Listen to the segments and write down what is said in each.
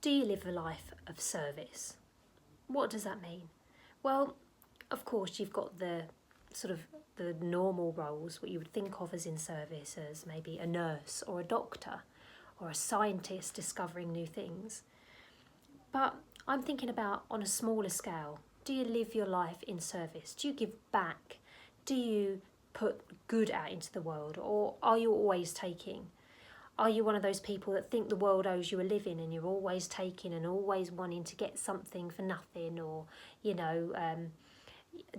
do you live a life of service? What does that mean? Well, of course, you've got the sort of the normal roles, what you would think of as in service, as maybe a nurse or a doctor or a scientist discovering new things. But I'm thinking about on a smaller scale. Do you live your life in service? Do you give back? Do you put good out into the world, or are you always taking? Are you one of those people that think the world owes you a living and you're always taking and always wanting to get something for nothing, or,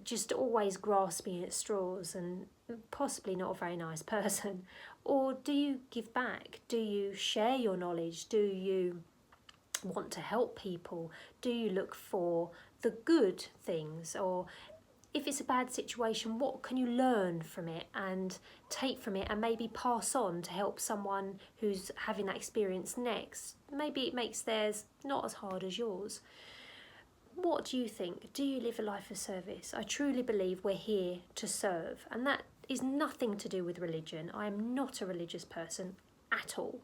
just always grasping at straws and possibly not a very nice person? Or do you give back? Do you share your knowledge? Do you want to help people? Do you look for the good things? Or if it's a bad situation, what can you learn from it and take from it and maybe pass on to help someone who's having that experience next? Maybe it makes theirs not as hard as yours. What do you think? Do you live a life of service? I truly believe we're here to serve, and that is nothing to do with religion. I am not a religious person at all.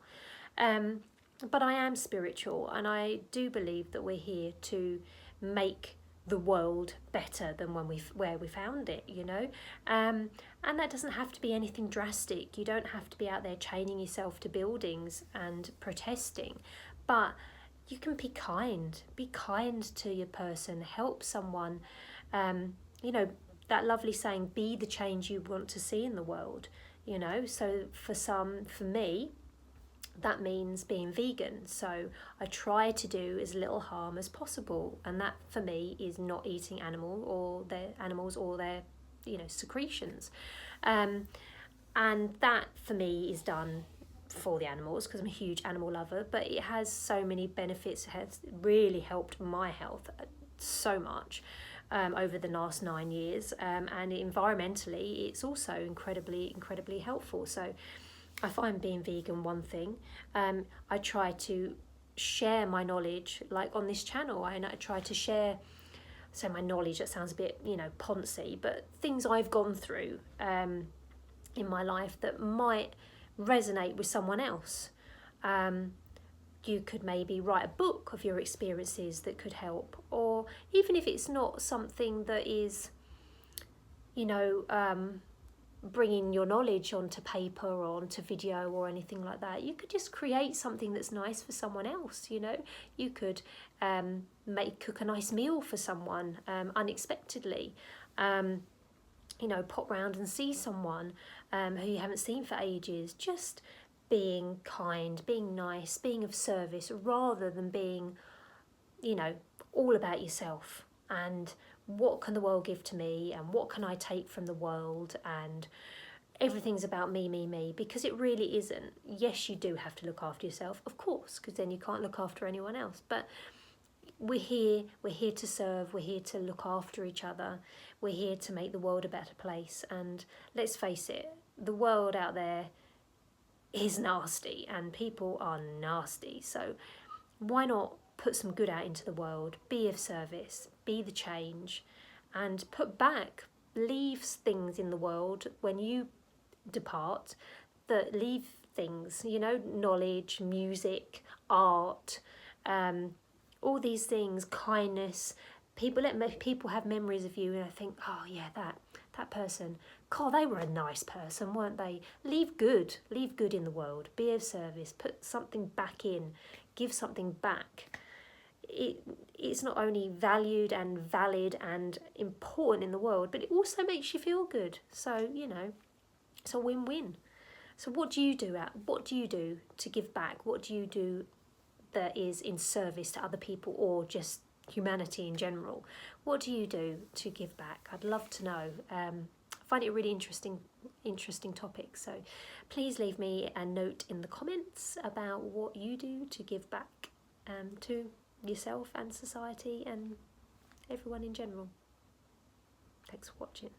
But I am spiritual, and I do believe that we're here to make the world better than where we found it, and that doesn't have to be anything drastic. You don't have to be out there chaining yourself to buildings and protesting, but you can be kind to your person, help someone. That lovely saying, be the change you want to see in the world, so for me, that means being vegan. So I try to do as little harm as possible, and that for me is not eating animals or their secretions, and that for me is done for the animals because I'm a huge animal lover, but it has so many benefits. It has really helped my health so much over the last 9 years, and environmentally it's also incredibly helpful. So I find being vegan one thing. I try to share my knowledge, like on this channel. I try to share, so my knowledge, that sounds a bit, poncy, but things I've gone through in my life that might resonate with someone else. You could maybe write a book of your experiences that could help, or even if it's not something that is, bringing your knowledge onto paper or onto video or anything like that, you could just create something that's nice for someone else. You could cook a nice meal for someone unexpectedly, pop round and see someone who you haven't seen for ages. Just being kind, being nice, being of service, rather than being all about yourself and what can the world give to me and what can I take from the world, and everything's about me, because it really isn't. Yes, you do have to look after yourself, of course, because then you can't look after anyone else, but we're here to serve, we're here to look after each other, we're here to make the world a better place. And let's face it, the world out there is nasty and people are nasty, so why not put some good out into the world, be of service, be the change, and put back, leave things in the world when you depart, that leave things, knowledge, music, art, all these things, kindness. Let people have memories of you and I think, oh yeah, that person, God, they were a nice person, weren't they? Leave good in the world, be of service, put something back in, give something back. It's not only valued and valid and important in the world, but it also makes you feel good. So, it's a win-win. So what do you do to give back? What do you do that is in service to other people or just humanity in general? What do you do to give back? I'd love to know. I find it a really interesting topic. So please leave me a note in the comments about what you do to give back to yourself and society and everyone in general. Thanks for watching.